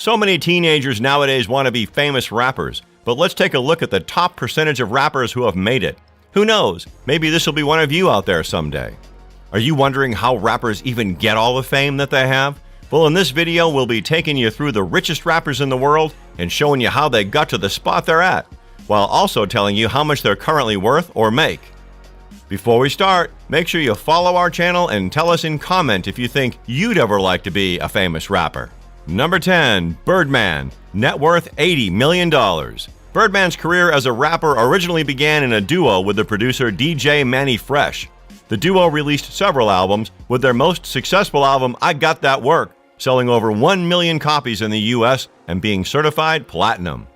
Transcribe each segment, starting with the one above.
So many teenagers nowadays want to be famous rappers, but let's take a look at the top percentage of rappers who have made it. Who knows, maybe this will be one of you out there someday. Are you wondering how rappers even get all the fame that they have? Well, in this video, we'll be taking you through the richest rappers in the world and showing you how they got to the spot they're at, while also telling you how much they're currently worth or make. Before we start, make sure you follow our channel and tell us in comment if you think you'd ever like to be a famous rapper. Number 10. Birdman, net worth $80 million. Birdman's career as a rapper originally began in a duo with the producer DJ Manny Fresh. The duo released several albums, with their most successful album, I Got That Work, selling over 1 million copies in the US and being certified platinum.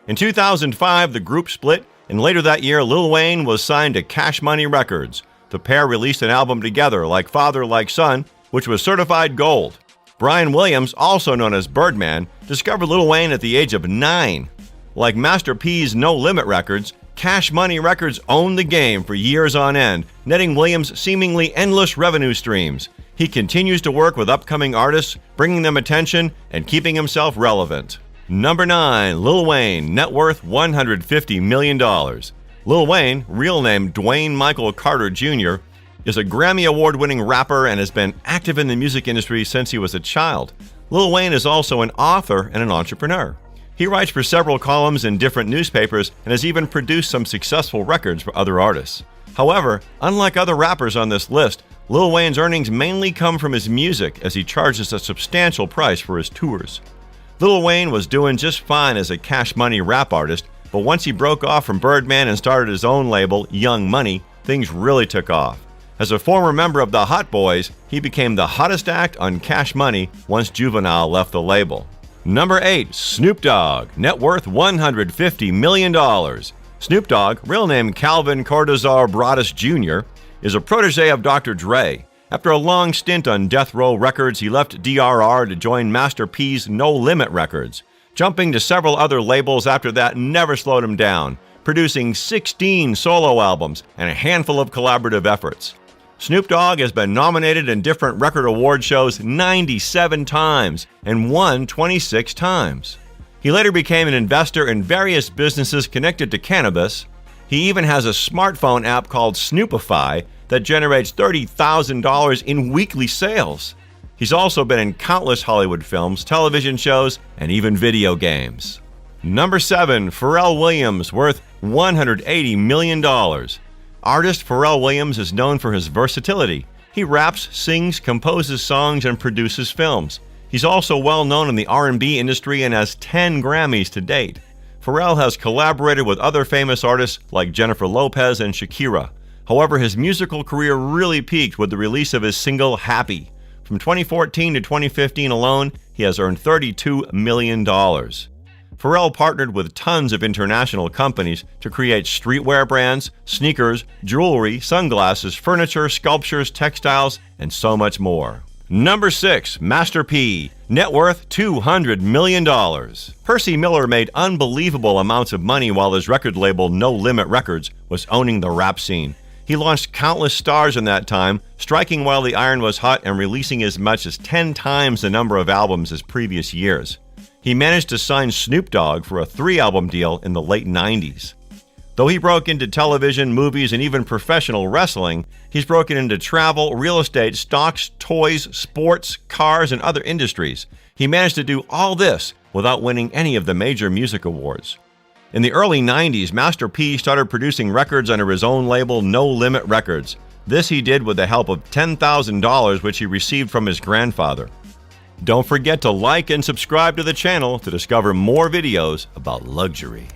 In 2005, the group split, and later that year, Lil Wayne was signed to Cash Money Records. The pair released an album together, Like Father, Like Son, which was certified gold. Brian Williams, also known as Birdman, discovered Lil Wayne at the age of 9. Like Master P's No Limit Records, Cash Money Records owned the game for years on end, netting Williams seemingly endless revenue streams. He continues to work with upcoming artists, bringing them attention and keeping himself relevant. Number 9. Lil Wayne, net worth $150 million. Lil Wayne, real name Dwayne Michael Carter Jr., is a Grammy Award-winning rapper and has been active in the music industry since he was a child. Lil Wayne is also an author and an entrepreneur. He writes for several columns in different newspapers and has even produced some successful records for other artists. However, unlike other rappers on this list, Lil Wayne's earnings mainly come from his music, as he charges a substantial price for his tours. Lil Wayne was doing just fine as a Cash Money rap artist, but once he broke off from Birdman and started his own label, Young Money, things really took off. As a former member of the Hot Boys, he became the hottest act on Cash Money once Juvenile left the label. Number 8. Snoop Dogg, net worth $150 million. Snoop Dogg, real name Calvin Cortazar Broadus Jr., is a protege of Dr. Dre. After a long stint on Death Row Records, he left DRR to join Master P's No Limit Records. Jumping to several other labels after that never slowed him down, producing 16 solo albums and a handful of collaborative efforts. Snoop Dogg has been nominated in different record award shows 97 times and won 26 times. He later became an investor in various businesses connected to cannabis. He even has a smartphone app called Snoopify that generates $30,000 in weekly sales. He's also been in countless Hollywood films, television shows, and even video games. Number 7. Pharrell Williams, worth $180 million. Artist Pharrell Williams is known for his versatility. He raps, sings, composes songs, and produces films. He's also well known in the R&B industry and has 10 Grammys to date. Pharrell has collaborated with other famous artists like Jennifer Lopez and Shakira. However, his musical career really peaked with the release of his single Happy. From 2014 to 2015 alone, he has earned $32 million. Pharrell partnered with tons of international companies to create streetwear brands, sneakers, jewelry, sunglasses, furniture, sculptures, textiles, and so much more. Number 6. Master P, net worth $200 million. Percy Miller made unbelievable amounts of money while his record label No Limit Records was owning the rap scene. He launched countless stars in that time, striking while the iron was hot and releasing as much as 10 times the number of albums as previous years. He managed to sign Snoop Dogg for a 3-album deal in the late 90s. Though he broke into television, movies, and even professional wrestling, he's broken into travel, real estate, stocks, toys, sports, cars, and other industries. He managed to do all this without winning any of the major music awards. In the early 90s, Master P started producing records under his own label, No Limit Records. This he did with the help of $10,000, which he received from his grandfather. Don't forget to like and subscribe to the channel to discover more videos about luxury.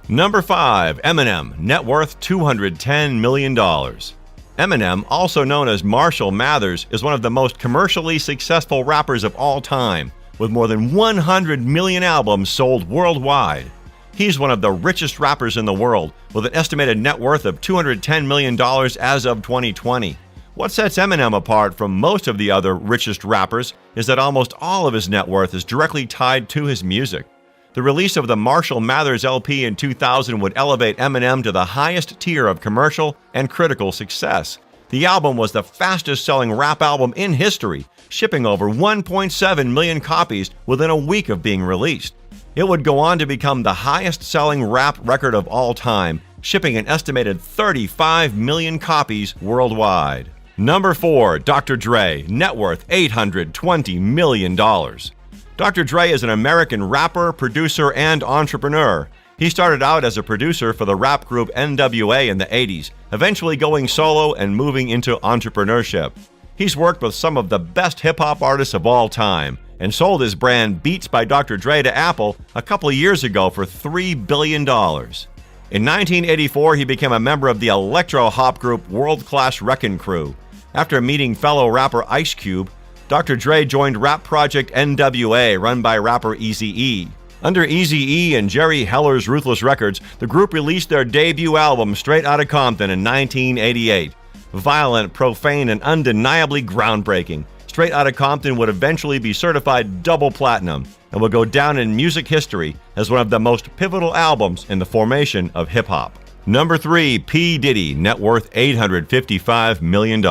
Number 5. Eminem, net worth $210 million. Eminem, also known as Marshall Mathers, is one of the most commercially successful rappers of all time, with more than 100 million albums sold worldwide. He's one of the richest rappers in the world, with an estimated net worth of $210 million as of 2020. What sets Eminem apart from most of the other richest rappers is that almost all of his net worth is directly tied to his music. The release of the Marshall Mathers LP in 2000 would elevate Eminem to the highest tier of commercial and critical success. The album was the fastest-selling rap album in history, shipping over 1.7 million copies within a week of being released. It would go on to become the highest-selling rap record of all time, shipping an estimated 35 million copies worldwide. Number 4, Dr. Dre, net worth $820 million. Dr. Dre is an American rapper, producer, and entrepreneur. He started out as a producer for the rap group NWA in the 80s, eventually going solo and moving into entrepreneurship. He's worked with some of the best hip-hop artists of all time and sold his brand Beats by Dr. Dre to Apple a couple of years ago for $3 billion. In 1984, he became a member of the electro-hop group World Class Wreckin' Crew. After meeting fellow rapper Ice Cube, Dr. Dre joined rap project NWA, run by rapper Eazy-E. Under Eazy-E and Jerry Heller's Ruthless Records, the group released their debut album Straight Outta Compton in 1988. Violent, profane, and undeniably groundbreaking, Straight Outta Compton would eventually be certified double platinum and will go down in music history as one of the most pivotal albums in the formation of hip-hop. Number 3, P. Diddy, net worth $855 million.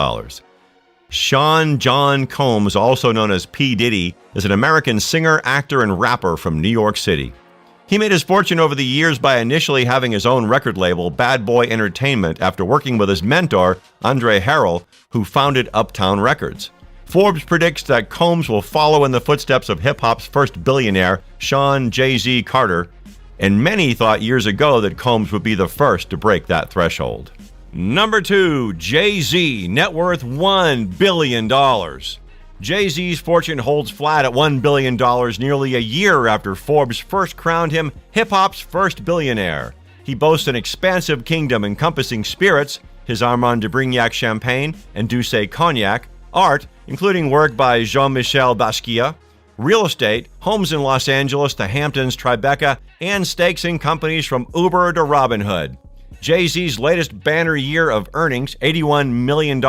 Sean John Combs, also known as P. Diddy, is an American singer, actor, and rapper from New York City. He made his fortune over the years by initially having his own record label, Bad Boy Entertainment, after working with his mentor, Andre Harrell, who founded Uptown Records. Forbes predicts that Combs will follow in the footsteps of hip-hop's first billionaire, Sean Jay-Z Carter, and many thought years ago that Combs would be the first to break that threshold. Number 2, Jay-Z, net worth $1 billion. Jay-Z's fortune holds flat at $1 billion nearly a year after Forbes first crowned him hip-hop's first billionaire. He boasts an expansive kingdom encompassing spirits, his Armand de Brignac champagne and Douce cognac, art, including work by Jean-Michel Basquiat, real estate, homes in Los Angeles, the Hamptons, Tribeca, and stakes in companies from Uber to Robinhood. Jay-Z's latest banner year of earnings, $81 million in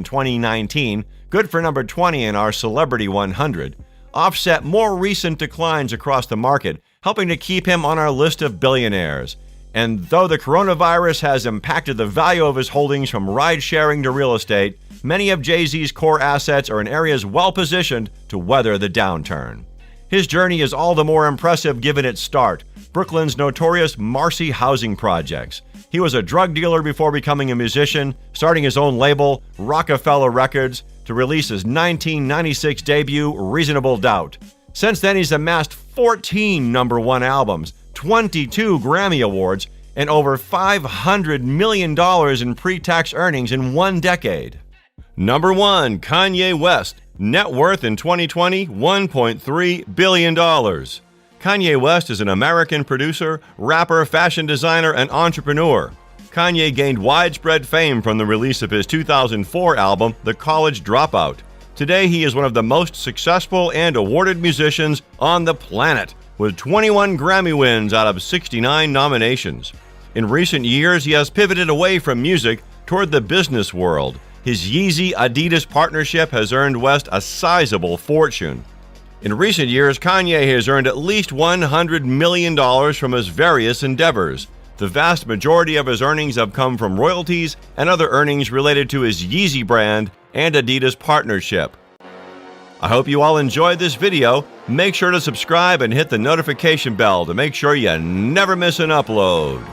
2019, good for number 20 in our Celebrity 100, offset more recent declines across the market, helping to keep him on our list of billionaires. And though the coronavirus has impacted the value of his holdings from ride-sharing to real estate, many of Jay-Z's core assets are in areas well-positioned to weather the downturn. His journey is all the more impressive given its start, Brooklyn's notorious Marcy housing projects. He was a drug dealer before becoming a musician, starting his own label, Rockefeller Records, to release his 1996 debut, Reasonable Doubt. Since then, he's amassed 14 number 1 albums, 22 Grammy Awards, and over $500 million in pre-tax earnings in one decade. Number 1, Kanye West, net worth in 2020, $1.3 billion. Kanye West is an American producer, rapper, fashion designer, and entrepreneur. Kanye gained widespread fame from the release of his 2004 album, The College Dropout. Today, he is one of the most successful and awarded musicians on the planet, with 21 Grammy wins out of 69 nominations. In recent years, he has pivoted away from music toward the business world. His Yeezy-Adidas partnership has earned West a sizable fortune. In recent years, Kanye has earned at least $100 million from his various endeavors. The vast majority of his earnings have come from royalties and other earnings related to his Yeezy brand and Adidas partnership. I hope you all enjoyed this video. Make sure to subscribe and hit the notification bell to make sure you never miss an upload.